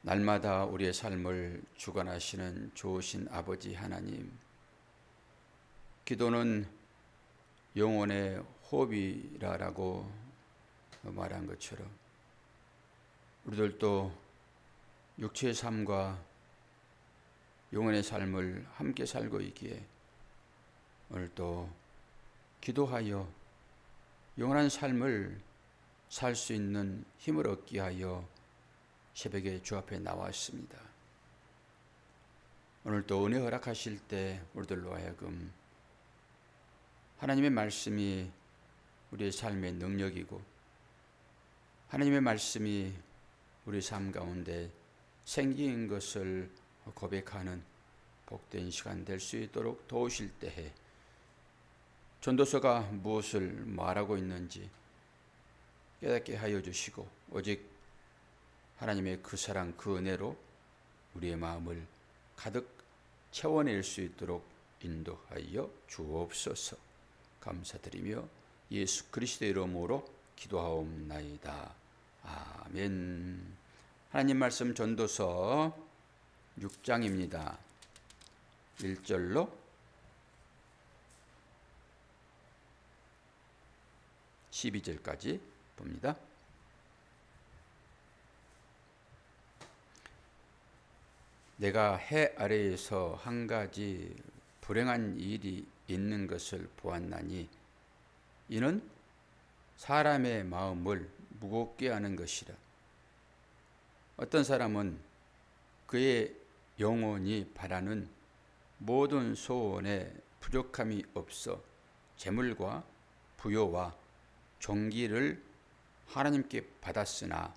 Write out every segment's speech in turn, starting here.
날마다 우리의 삶을 주관하시는 좋으신 아버지 하나님, 기도는 영혼의 호흡이라고 말한 것처럼 우리들도 육체의 삶과 영혼의 삶을 함께 살고 있기에 오늘도 기도하여 영원한 삶을 살 수 있는 힘을 얻게 하여 새벽에 주 앞에 나왔습니다. 오늘도 은혜 허락하실 때 우리들로 하여금 하나님의 말씀이 우리의 삶의 능력이고 하나님의 말씀이 우리 삶 가운데 생기인 것을 고백하는 복된 시간 될 수 있도록 도우실 때에 전도서가 무엇을 말하고 있는지 깨닫게 하여 주시고 오직 하나님의 그 사랑 그 은혜로 우리의 마음을 가득 채워낼 수 있도록 인도하여 주옵소서. 감사드리며 예수 그리스도의 이름으로 기도하옵나이다. 아멘. 하나님 말씀 전도서 6장입니다. 1절로 12절까지 봅니다. 내가 해 아래에서 한 가지 불행한 일이 있는 것을 보았나니 이는 사람의 마음을 무겁게 하는 것이라. 어떤 사람은 그의 영혼이 바라는 모든 소원에 부족함이 없어 재물과 부요와 존귀를 하나님께 받았으나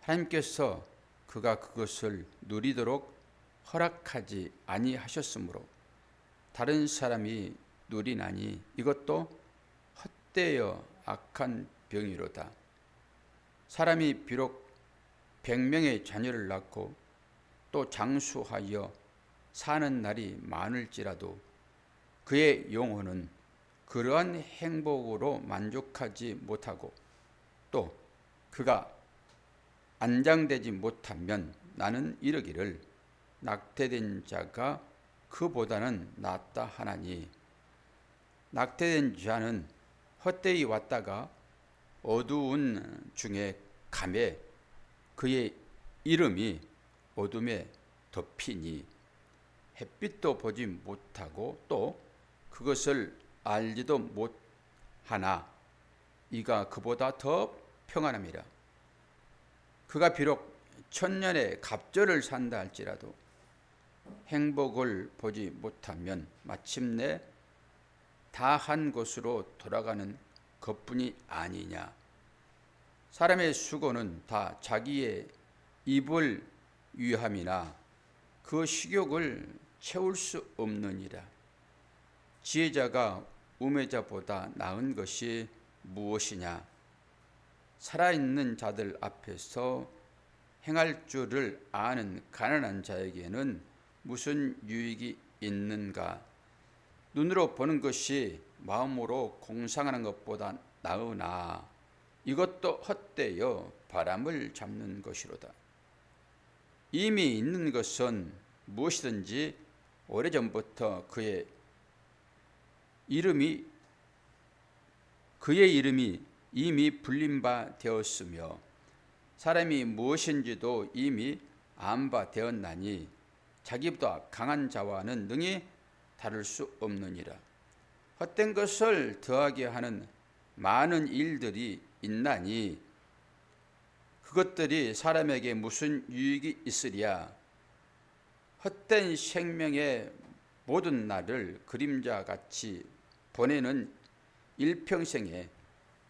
하나님께서 그가 그것을 누리도록 허락하지 아니하셨으므로 다른 사람이 누리나니 이것도 헛되어 악한 병이로다. 사람이 비록 100명의 자녀를 낳고 또 장수하여 사는 날이 많을지라도 그의 영혼은 그러한 행복으로 만족하지 못하고 또 그가 안장되지 못하면 나는 이르기를 낙태된 자가 그보다는 낫다 하나니 낙태된 자는 헛되이 왔다가 어두운 중에 감에 그의 이름이 어둠에 덮이니 햇빛도 보지 못하고 또 그것을 알지도 못하나 이가 그보다 더 평안함이라. 그가 비록 천년의 갑절을 산다 할지라도 행복을 보지 못하면 마침내 다한 곳으로 돌아가는 것뿐이 아니냐. 사람의 수고는 다 자기의 입을 위함이나 그 식욕을 채울 수 없느니라. 지혜자가 우매자보다 나은 것이 무엇이냐. 살아있는 자들 앞에서 행할 줄을 아는 가난한 자에게는 무슨 유익이 있는가. 눈으로 보는 것이 마음으로 공상하는 것보다 나으나 이것도 헛되어 바람을 잡는 것이로다. 이미 있는 것은 무엇이든지 오래전부터 그의 이름이 이미 불린 바 되었으며 사람이 무엇인지도 이미 안 바 되었나니 자기보다 강한 자와는 능히 다를 수 없느니라. 헛된 것을 더하게 하는 많은 일들이 있나니 그것들이 사람에게 무슨 유익이 있으랴. 헛된 생명의 모든 날을 그림자같이 보내는 일평생에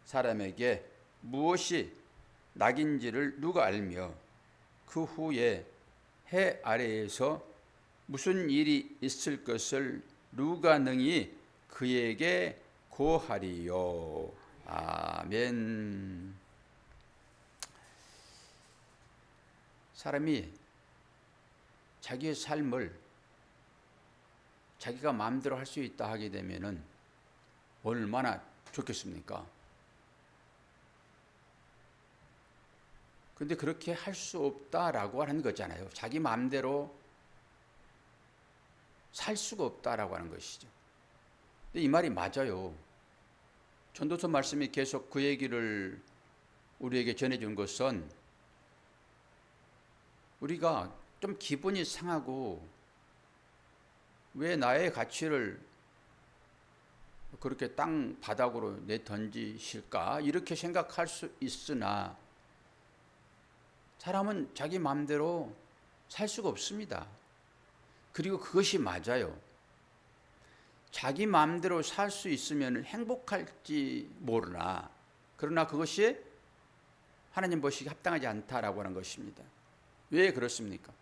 사람에게 무엇이 낙인지를 누가 알며 그 후에 해 아래에서 무슨 일이 있을 것을 누가 능히 그에게 고하리요. 아멘. 사람이 자기의 삶을 자기가 마음대로 할 수 있다 하게 되면은 얼마나 좋겠습니까? 근데 그렇게 할 수 없다라고 하는 거잖아요. 자기 마음대로 살 수가 없다라고 하는 것이죠. 근데 이 말이 맞아요. 전도서 말씀이 계속 그 얘기를 우리에게 전해준 것은 우리가 좀 기분이 상하고 왜 나의 가치를 그렇게 땅 바닥으로 내던지실까 이렇게 생각할 수 있으나 사람은 자기 마음대로 살 수가 없습니다. 그리고 그것이 맞아요. 자기 마음대로 살 수 있으면 행복할지 모르나 그러나 그것이 하나님 보시기에 합당하지 않다라고 하는 것입니다. 왜 그렇습니까?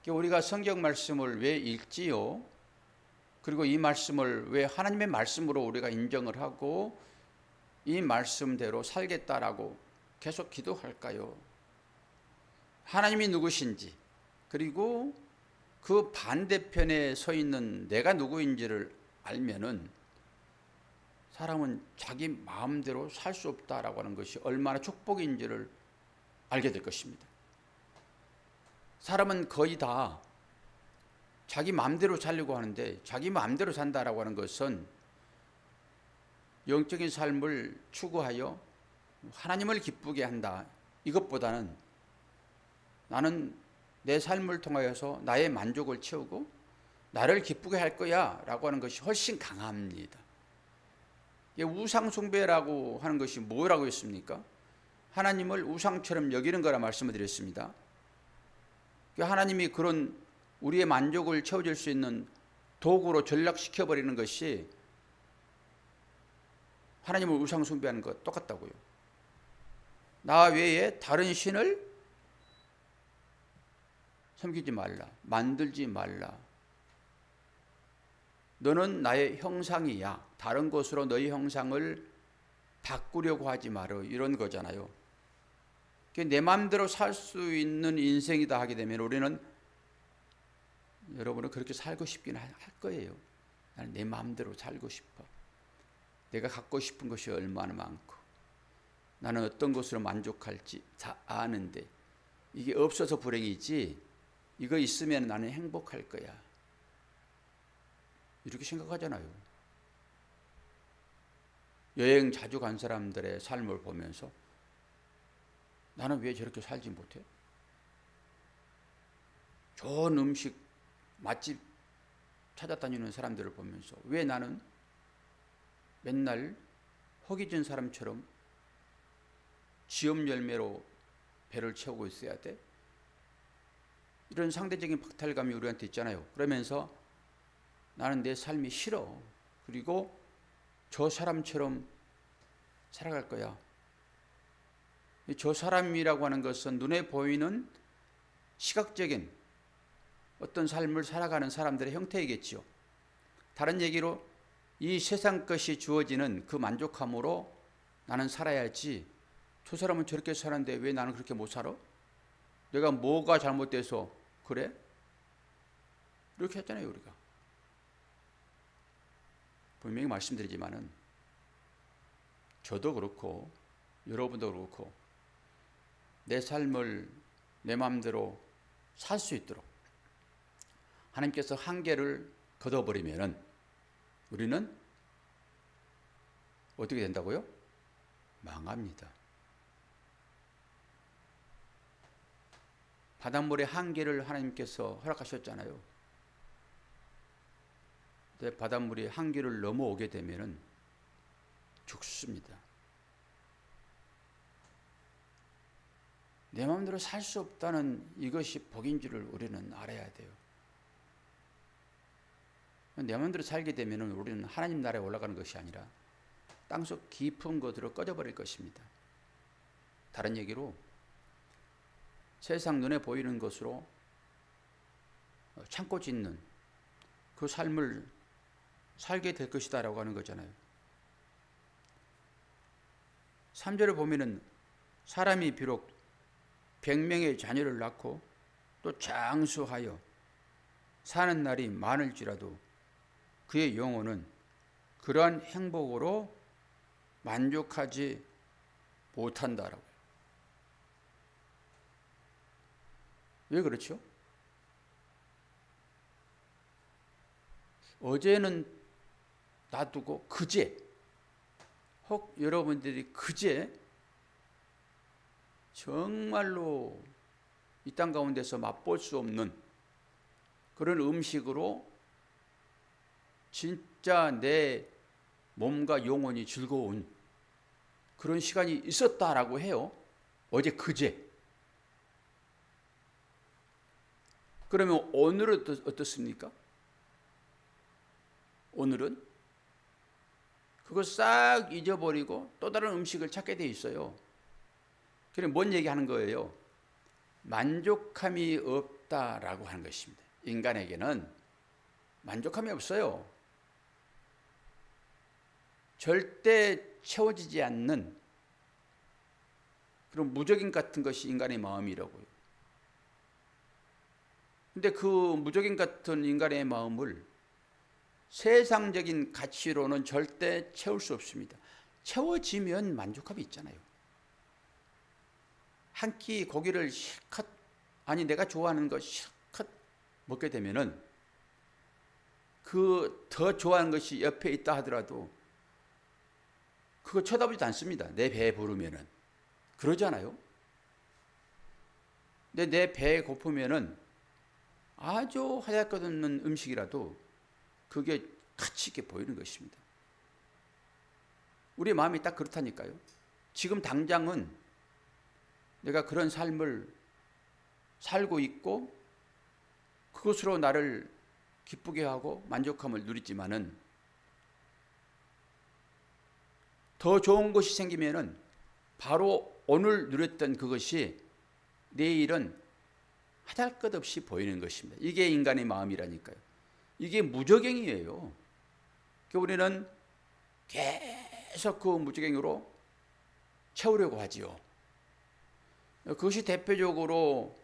우리가 성경 말씀을 왜 읽지요? 그리고 이 말씀을 왜 하나님의 말씀으로 우리가 인정을 하고 이 말씀대로 살겠다라고 계속 기도할까요? 하나님이 누구신지 그리고 그 반대편에 서 있는 내가 누구인지를 알면은 사람은 자기 마음대로 살 수 없다라고 하는 것이 얼마나 축복인지를 알게 될 것입니다. 사람은 거의 다 자기 마음대로 살려고 하는데 자기 마음대로 산다라고 하는 것은 영적인 삶을 추구하여 하나님을 기쁘게 한다. 이것보다는 나는 내 삶을 통하여서 나의 만족을 채우고 나를 기쁘게 할 거야 라고 하는 것이 훨씬 강합니다. 우상 숭배라고 하는 것이 뭐라고 했습니까? 하나님을 우상처럼 여기는 거라 말씀을 드렸습니다. 하나님이 그런 우리의 만족을 채워줄 수 있는 도구로 전락시켜버리는 것이 하나님을 우상 숭배하는 것 똑같다고요. 나 외에 다른 신을 섬기지 말라, 만들지 말라. 너는 나의 형상이야. 다른 것으로 너의 형상을 바꾸려고 하지 마라. 이런 거잖아요. 내 마음대로 살 수 있는 인생이다 하게 되면 우리는 여러분은 그렇게 살고 싶긴 할 거예요. 나는 내 마음대로 살고 싶어. 내가 갖고 싶은 것이 얼마나 많고 나는 어떤 것으로 만족할지 다 아는데 이게 없어서 불행이지 이거 있으면 나는 행복할 거야. 이렇게 생각하잖아요. 여행 자주 간 사람들의 삶을 보면서 나는 왜 저렇게 살지 못해? 좋은 음식 맛집 찾아다니는 사람들을 보면서 왜 나는 맨날 허기진 사람처럼 지업 열매로 배를 채우고 있어야 돼? 이런 상대적인 박탈감이 우리한테 있잖아요. 그러면서 나는 내 삶이 싫어. 그리고 저 사람처럼 살아갈 거야. 저 사람이라고 하는 것은 눈에 보이는 시각적인 어떤 삶을 살아가는 사람들의 형태이겠지요. 다른 얘기로 이 세상 것이 주어지는 그 만족함으로 나는 살아야지. 저 사람은 저렇게 사는데 왜 나는 그렇게 못 살아? 내가 뭐가 잘못돼서 그래? 이렇게 했잖아요, 우리가. 분명히 말씀드리지만은 저도 그렇고 여러분도 그렇고 내 삶을 내 마음대로 살 수 있도록 하나님께서 한계를 걷어버리면은 우리는 어떻게 된다고요? 망합니다. 바닷물의 한계를 하나님께서 허락하셨잖아요. 근데 바닷물이 한계를 넘어오게 되면은 죽습니다. 내 마음대로 살 수 없다는 이것이 복인 줄을 우리는 알아야 돼요. 내 마음대로 살게 되면 우리는 하나님 나라에 올라가는 것이 아니라 땅속 깊은 곳으로 꺼져버릴 것입니다. 다른 얘기로 세상 눈에 보이는 것으로 참고 짓는 그 삶을 살게 될 것이다 라고 하는 거잖아요. 3절에 보면은 사람이 비록 100명의 자녀를 낳고 또 장수하여 사는 날이 많을지라도 그의 영혼은 그러한 행복으로 만족하지 못한다라고요. 왜 그렇죠? 어제는 놔두고 그제, 혹 여러분들이 그제 정말로 이 땅 가운데서 맛볼 수 없는 그런 음식으로 진짜 내 몸과 영혼이 즐거운 그런 시간이 있었다라고 해요. 어제 그제. 그러면 오늘은 어떻습니까? 오늘은 그거 싹 잊어버리고 또 다른 음식을 찾게 돼 있어요. 그럼 뭔 얘기하는 거예요? 만족함이 없다라고 하는 것입니다. 인간에게는 만족함이 없어요. 절대 채워지지 않는 그런 무적인 같은 것이 인간의 마음이라고요. 근데 그 무적인 같은 인간의 마음을 세상적인 가치로는 절대 채울 수 없습니다. 채워지면 만족함이 있잖아요. 한 끼 고기를 실컷, 아니 내가 좋아하는 거 실컷 먹게 되면은 그 더 좋아하는 것이 옆에 있다 하더라도 그거 쳐다보지도 않습니다. 내 배에 부르면은. 그러잖아요. 근데 내 배에 고프면은 아주 하얗거든는 음식이라도 그게 가치 있게 보이는 것입니다. 우리의 마음이 딱 그렇다니까요. 지금 당장은 내가 그런 삶을 살고 있고 그것으로 나를 기쁘게 하고 만족함을 누리지만은 더 좋은 것이 생기면은 바로 오늘 누렸던 그것이 내일은 하잘것없이 보이는 것입니다. 이게 인간의 마음이라니까요. 이게 무저갱이에요. 우리는 계속 그 무저갱이로 채우려고 하지요. 그것이 대표적으로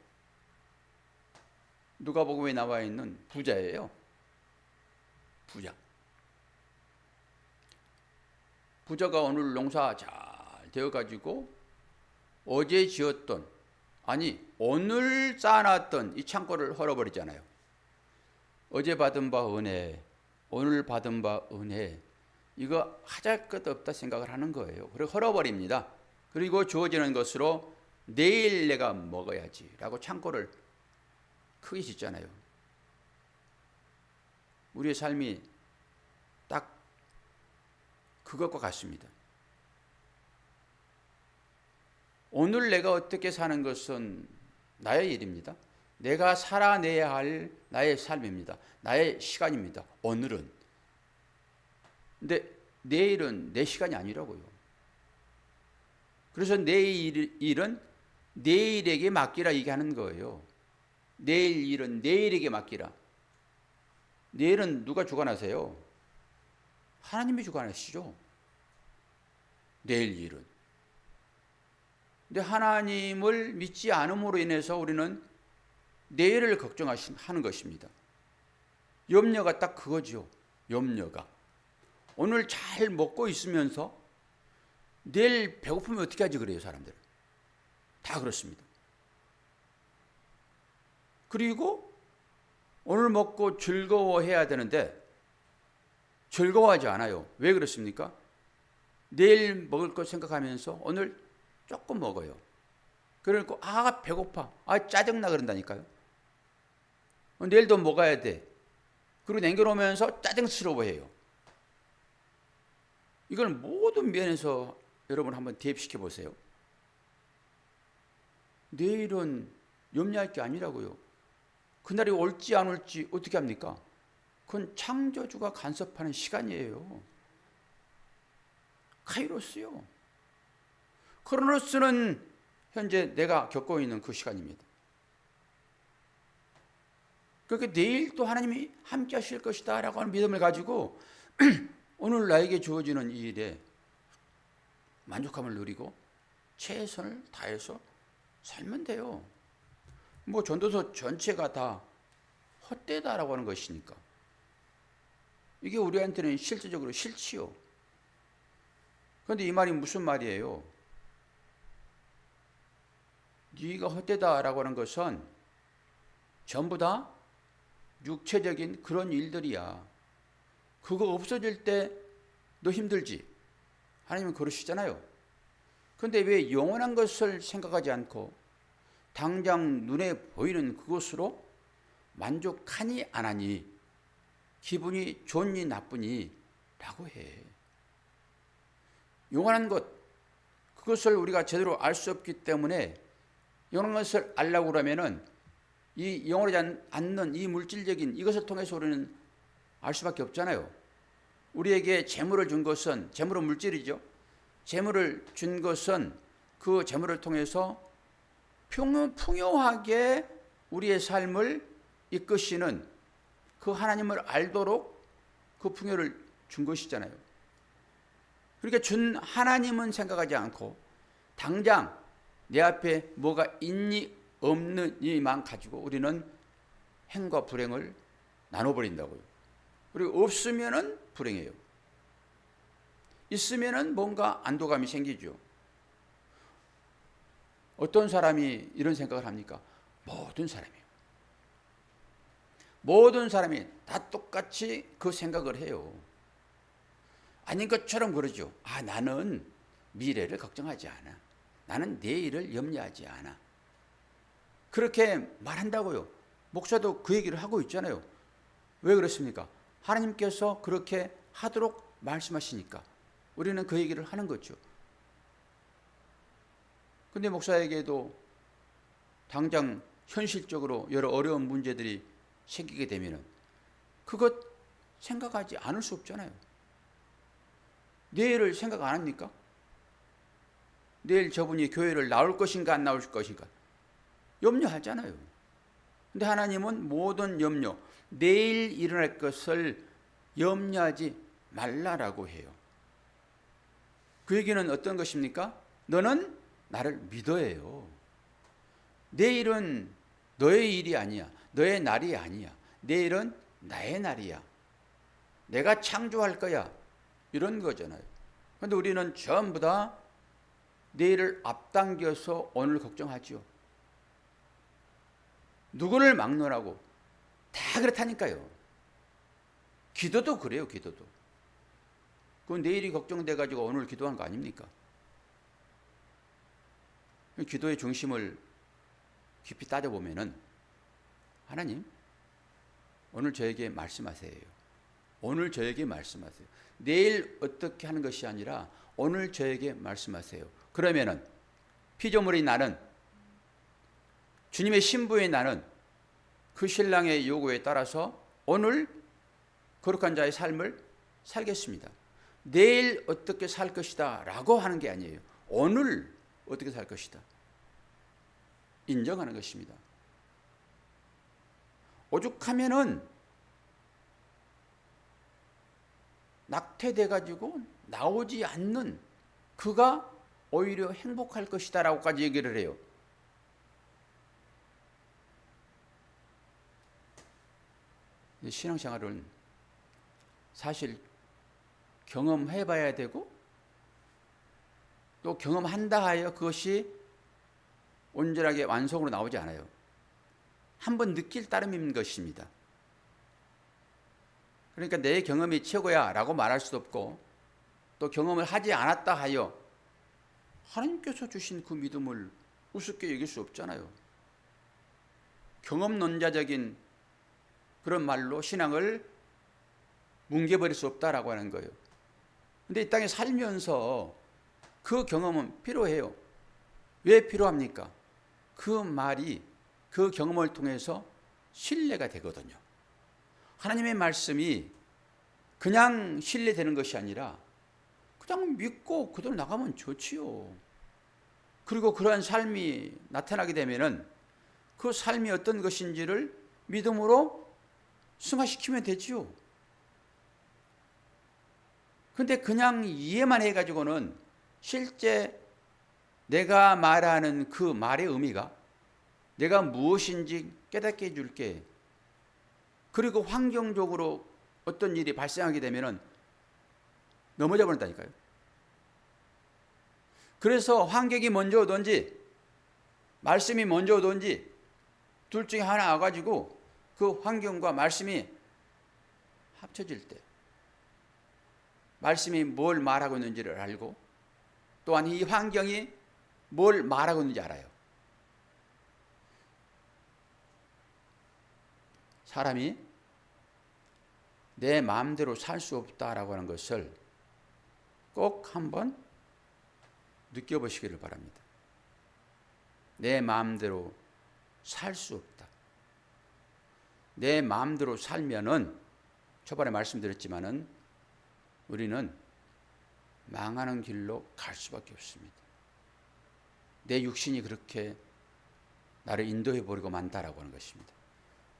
누가복음에 나와 있는 부자예요. 부자. 부자가 오늘 농사 잘 되어가지고 어제 지었던, 아니 오늘 쌓아놨던 이 창고를 헐어버리잖아요. 어제 받은 바 은혜, 오늘 받은 바 은혜, 이거 하잘것없다 생각을 하는 거예요. 그리고 헐어버립니다. 그리고 주어지는 것으로 내일 내가 먹어야지 라고 창고를 크게 짓잖아요. 우리의 삶이 딱 그것과 같습니다. 오늘 내가 어떻게 사는 것은 나의 일입니다. 내가 살아내야 할 나의 삶입니다. 나의 시간입니다. 오늘은. 근데 내일은 내 시간이 아니라고요. 그래서 내일 일은 내일에게 맡기라 얘기하는 거예요. 내일 일은 내일에게 맡기라. 내일은 누가 주관하세요? 하나님이 주관하시죠. 내일 일은. 근데 하나님을 믿지 않음으로 인해서 우리는 내일을 걱정하는 것입니다. 염려가 딱 그거죠. 염려가. 오늘 잘 먹고 있으면서 내일 배고프면 어떻게 하지 그래요, 사람들은. 다 그렇습니다. 그리고 오늘 먹고 즐거워해야 되는데 즐거워하지 않아요. 왜 그렇습니까? 내일 먹을 것 생각하면서 오늘 조금 먹어요. 그러니까 아 배고파, 아 짜증나 그런다니까요. 내일도 먹어야 돼. 그리고 남겨놓으면서 짜증스러워해요. 이걸 모든 면에서 여러분 한번 대입시켜 보세요. 내일은 염려할 게 아니라고요. 그날이 올지 안 올지 어떻게 합니까? 그건 창조주가 간섭하는 시간이에요. 카이로스요. 크로노스는 현재 내가 겪고 있는 그 시간입니다. 그렇게 내일 또 하나님이 함께 하실 것이다 라고 하는 믿음을 가지고 오늘 나에게 주어지는 이 일에 만족함을 누리고 최선을 다해서 살면 돼요. 뭐 전도서 전체가 다 헛되다라고 하는 것이니까. 이게 우리한테는 실질적으로 싫지요. 그런데 이 말이 무슨 말이에요? 네가 헛되다라고 하는 것은 전부 다 육체적인 그런 일들이야. 그거 없어질 때 너 힘들지? 하나님은 그러시잖아요. 그런데 왜 영원한 것을 생각하지 않고 당장 눈에 보이는 그것으로 만족하니 안 하니, 기분이 좋니 나쁘니 라고 해. 영원한 것, 그것을 우리가 제대로 알 수 없기 때문에 영원한 것을 알려고 그러면은 이 영원하지 않는 이 물질적인 이것을 통해서 우리는 알 수밖에 없잖아요. 우리에게 재물을 준 것은, 재물은 물질이죠. 재물을 준 것은 그 재물을 통해서 풍요하게 우리의 삶을 이끄시는 그 하나님을 알도록 그 풍요를 준 것이잖아요. 그러니까 준 하나님은 생각하지 않고 당장 내 앞에 뭐가 있니 없느니만 가지고 우리는 행과 불행을 나눠버린다고요. 그리고 없으면은 불행해요. 있으면은 뭔가 안도감이 생기죠. 어떤 사람이 이런 생각을 합니까? 모든 사람이에요. 모든 사람이 다 똑같이 그 생각을 해요. 아닌 것처럼 그러죠. 나는 미래를 걱정하지 않아. 나는 내일을 염려하지 않아. 그렇게 말한다고요. 목사도 그 얘기를 하고 있잖아요. 왜 그렇습니까? 하나님께서 그렇게 하도록 말씀하시니까 우리는 그 얘기를 하는 거죠. 근데 목사에게도 당장 현실적으로 여러 어려운 문제들이 생기게 되면은 그것 생각하지 않을 수 없잖아요. 내일을 생각 안 합니까? 내일 저분이 교회를 나올 것인가 안 나올 것인가 염려하잖아요. 근데 하나님은 모든 염려, 내일 일어날 것을 염려하지 말라라고 해요. 그 얘기는 어떤 것입니까? 너는 나를 믿어요. 내일은 너의 일이 아니야. 너의 날이 아니야. 내일은 나의 날이야. 내가 창조할 거야. 이런 거잖아요. 그런데 우리는 전부 다 내일을 앞당겨서 오늘 걱정하죠. 누구를 막론하고 다 그렇다니까요. 기도도 그래요. 기도도. 그건 내일이 걱정돼가지고 오늘 기도한 거 아닙니까? 기도의 중심을 깊이 따져보면은 하나님, 오늘 저에게 말씀하세요. 오늘 저에게 말씀하세요. 내일 어떻게 하는 것이 아니라 오늘 저에게 말씀하세요. 그러면은 피조물인 나는, 주님의 신부인 나는 그 신랑의 요구에 따라서 오늘 거룩한 자의 삶을 살겠습니다. 내일 어떻게 살 것이다 라고 하는 게 아니에요. 오늘 어떻게 살 것이다. 인정하는 것입니다. 오죽하면은 낙태돼가지고 나오지 않는 그가 오히려 행복할 것이다 라고까지 얘기를 해요. 신앙생활은 사실 경험해 봐야 되고 또 경험한다 하여 그것이 온전하게 완성으로 나오지 않아요. 한번 느낄 따름인 것입니다. 그러니까 내 경험이 최고야 라고 말할 수도 없고 또 경험을 하지 않았다 하여 하나님께서 주신 그 믿음을 우습게 여길 수 없잖아요. 경험론자적인 그런 말로 신앙을 뭉개버릴 수 없다라고 하는 거예요. 근데 이 땅에 살면서 그 경험은 필요해요. 왜 필요합니까? 그 말이 그 경험을 통해서 신뢰가 되거든요. 하나님의 말씀이 그냥 신뢰되는 것이 아니라 그냥 믿고 그대로 나가면 좋지요. 그리고 그러한 삶이 나타나게 되면은 그 삶이 어떤 것인지를 믿음으로 승화시키면 되지요. 근데 그냥 이해만 해가지고는 실제 내가 말하는 그 말의 의미가 내가 무엇인지 깨닫게 해줄게. 그리고 환경적으로 어떤 일이 발생하게 되면은 넘어져 버린다니까요. 그래서 환경이 먼저 오든지 말씀이 먼저 오든지 둘 중에 하나 와가지고 그 환경과 말씀이 합쳐질 때 말씀이 뭘 말하고 있는지를 알고 또한 이 환경이 뭘 말하고 있는지 알아요. 사람이 내 마음대로 살 수 없다라고 하는 것을 꼭 한번 느껴보시기를 바랍니다. 내 마음대로 살 수 없다. 내 마음대로 살면은 초반에 말씀드렸지만은 우리는 망하는 길로 갈 수밖에 없습니다. 내 육신이 그렇게 나를 인도해 버리고 만다라고 하는 것입니다.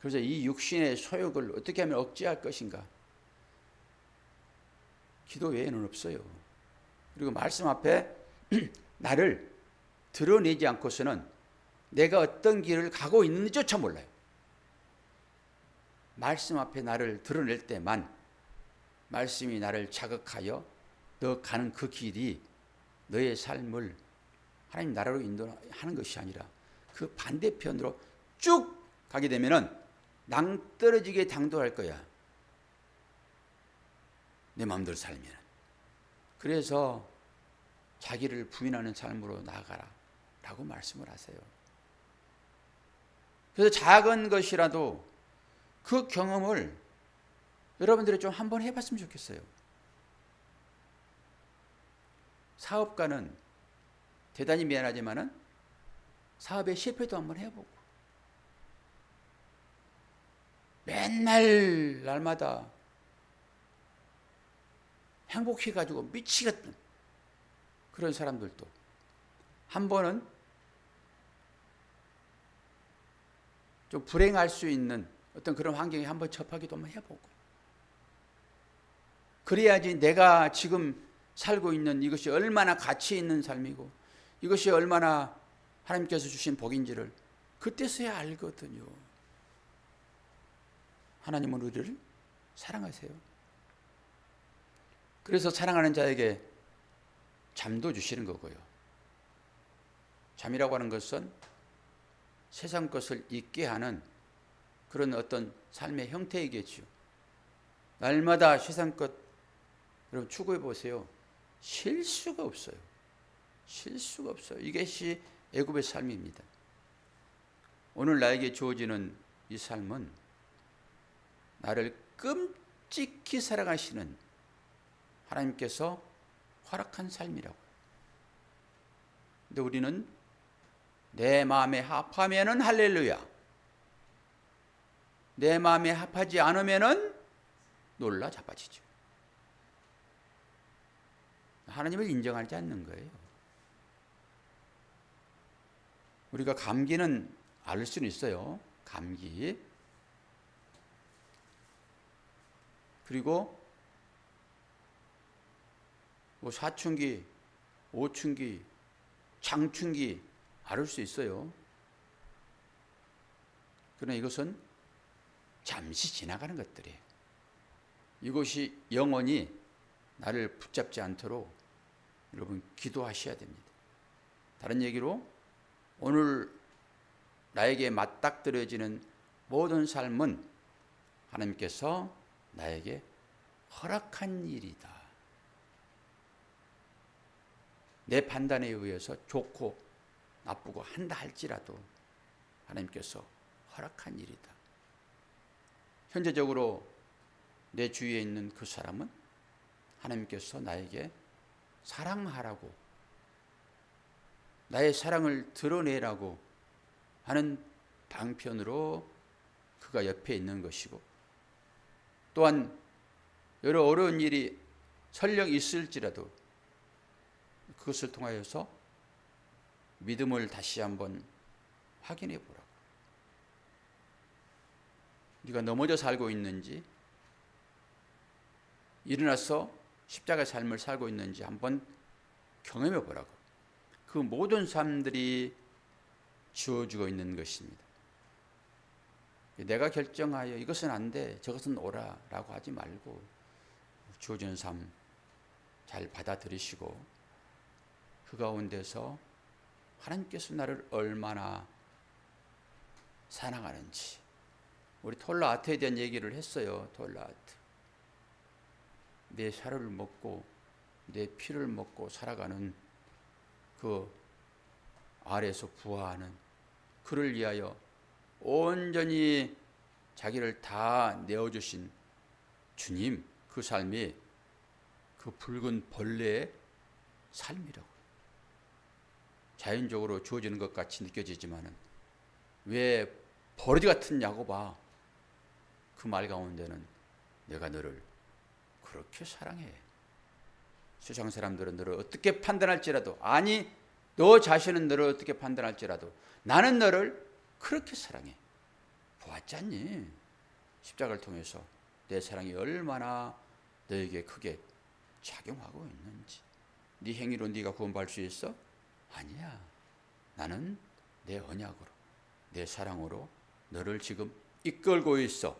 그래서 이 육신의 소욕을 어떻게 하면 억제할 것인가? 기도 외에는 없어요. 그리고 말씀 앞에 나를 드러내지 않고서는 내가 어떤 길을 가고 있는지조차 몰라요. 말씀 앞에 나를 드러낼 때만 말씀이 나를 자극하여 너 가는 그 길이 너의 삶을 하나님 나라로 인도하는 것이 아니라 그 반대편으로 쭉 가게 되면은 낭떠러지게 당도할 거야. 내 마음대로 살면. 그래서 자기를 부인하는 삶으로 나아가라 라고 말씀을 하세요. 그래서 작은 것이라도 그 경험을 여러분들이 좀 한번 해봤으면 좋겠어요. 사업가는 대단히 미안하지만은 사업의 실패도 한번 해보고 맨날 날마다 행복해가지고 미치겠던 그런 사람들도 한 번은 좀 불행할 수 있는 어떤 그런 환경에 한번 접하기도 한번 해보고 그래야지 내가 지금 살고 있는 이것이 얼마나 가치 있는 삶이고 이것이 얼마나 하나님께서 주신 복인지를 그때서야 알거든요. 하나님은 우리를 사랑하세요. 그래서 사랑하는 자에게 잠도 주시는 거고요. 잠이라고 하는 것은 세상 것을 잊게 하는 그런 어떤 삶의 형태이겠죠. 날마다 세상 것 여러분 추구해 보세요. 쉴 수가 없어요. 쉴 수가 없어요. 이것이 애굽의 삶입니다. 오늘 나에게 주어지는 이 삶은 나를 끔찍히 사랑하시는 하나님께서 허락한 삶이라고. 근데 우리는 내 마음에 합하면은 할렐루야. 내 마음에 합하지 않으면은 놀라 자빠지죠. 하나님을 인정하지 않는 거예요. 우리가 감기는 앓을 수는 있어요. 감기. 그리고 뭐 사춘기, 오춘기, 장춘기 앓을 수 있어요. 그러나 이것은 잠시 지나가는 것들이에요. 이것이 영원히 나를 붙잡지 않도록 여러분 기도하셔야 됩니다. 다른 얘기로 오늘 나에게 맞닥뜨려지는 모든 삶은 하나님께서 나에게 허락한 일이다. 내 판단에 의해서 좋고 나쁘고 한다 할지라도 하나님께서 허락한 일이다. 현재적으로 내 주위에 있는 그 사람은 하나님께서 나에게 사랑하라고 나의 사랑을 드러내라고 하는 방편으로 그가 옆에 있는 것이고 또한 여러 어려운 일이 설령 있을지라도 그것을 통하여서 믿음을 다시 한번 확인해 보라고. 네가 넘어져 살고 있는지 일어나서 십자가의 삶을 살고 있는지 한번 경험해 보라고. 그 모든 삶들이 주어지고 있는 것입니다. 내가 결정하여 이것은 안 돼, 저것은 오라 라고 하지 말고 주어지는 삶 잘 받아들이시고 그 가운데서 하나님께서 나를 얼마나 살아가는지. 우리 톨라아트에 대한 얘기를 했어요. 톨라아트. 내 살을 먹고 내 피를 먹고 살아가는 그 아래에서 부화하는 그를 위하여 온전히 자기를 다 내어주신 주님, 그 삶이 그 붉은 벌레의 삶이라고. 자연적으로 주어지는 것 같이 느껴지지만은 왜 버러지 같은 야곱아, 그 말 가운데는 내가 너를 그렇게 사랑해. 세상 사람들은 너를 어떻게 판단할지라도, 아니 너 자신은 너를 어떻게 판단할지라도 나는 너를 그렇게 사랑해. 보았잖니? 십자가를 통해서 내 사랑이 얼마나 너에게 크게 작용하고 있는지. 네 행위로 네가 구원받을 수 있어? 아니야. 나는 내 언약으로, 내 사랑으로 너를 지금 이끌고 있어.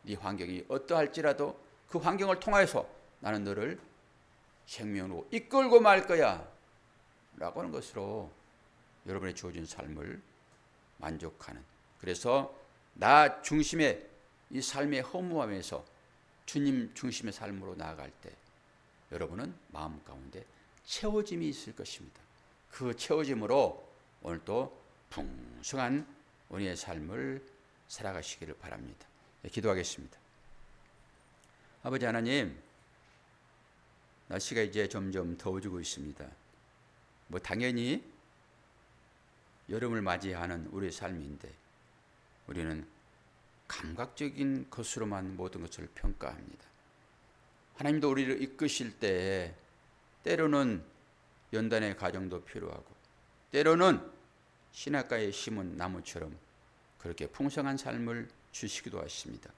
네 환경이 어떠할지라도 그 환경을 통해서 나는 너를 생명으로 이끌고 말 거야 라고 하는 것으로 여러분의 주어진 삶을 만족하는, 그래서 나 중심의 이 삶의 허무함에서 주님 중심의 삶으로 나아갈 때 여러분은 마음 가운데 채워짐이 있을 것입니다. 그 채워짐으로 오늘도 풍성한 은혜의 삶을 살아가시기를 바랍니다. 네, 기도하겠습니다. 아버지 하나님, 날씨가 이제 점점 더워지고 있습니다. 당연히 여름을 맞이하는 우리의 삶인데 우리는 감각적인 것으로만 모든 것을 평가합니다. 하나님도 우리를 이끄실 때 때로는 연단의 과정도 필요하고 때로는 시냇가에 심은 나무처럼 그렇게 풍성한 삶을 주시기도 하십니다.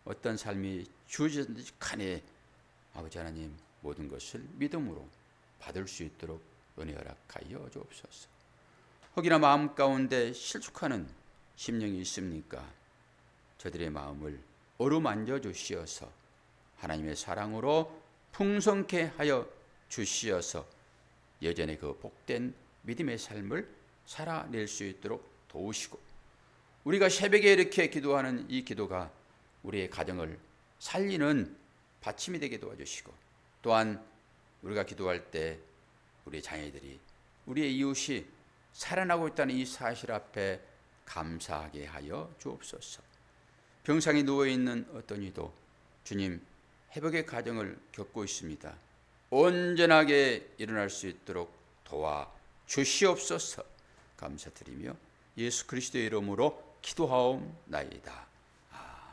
어떤 삶이 주어지든지 간에 아버지 하나님 모든 것을 믿음으로 받을 수 있도록 은혜 허락하여 주옵소서. 혹이나 마음 가운데 실축하는 심령이 있습니까? 저들의 마음을 어루만져 주시어서 하나님의 사랑으로 풍성케 하여 주시어서 예전의 그 복된 믿음의 삶을 살아낼 수 있도록 도우시고, 우리가 새벽에 이렇게 기도하는 이 기도가 우리의 가정을 살리는 받침이 되게 도와주시고, 또한 우리가 기도할 때 우리 자녀들이, 우리의 이웃이 살아나고 있다는 이 사실 앞에 감사하게 하여 주옵소서. 병상에 누워있는 어떤 이도 주님 회복의 과정을 겪고 있습니다. 온전하게 일어날 수 있도록 도와 주시옵소서. 감사드리며 예수 그리스도의 이름으로 기도하옵나이다.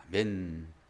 아멘.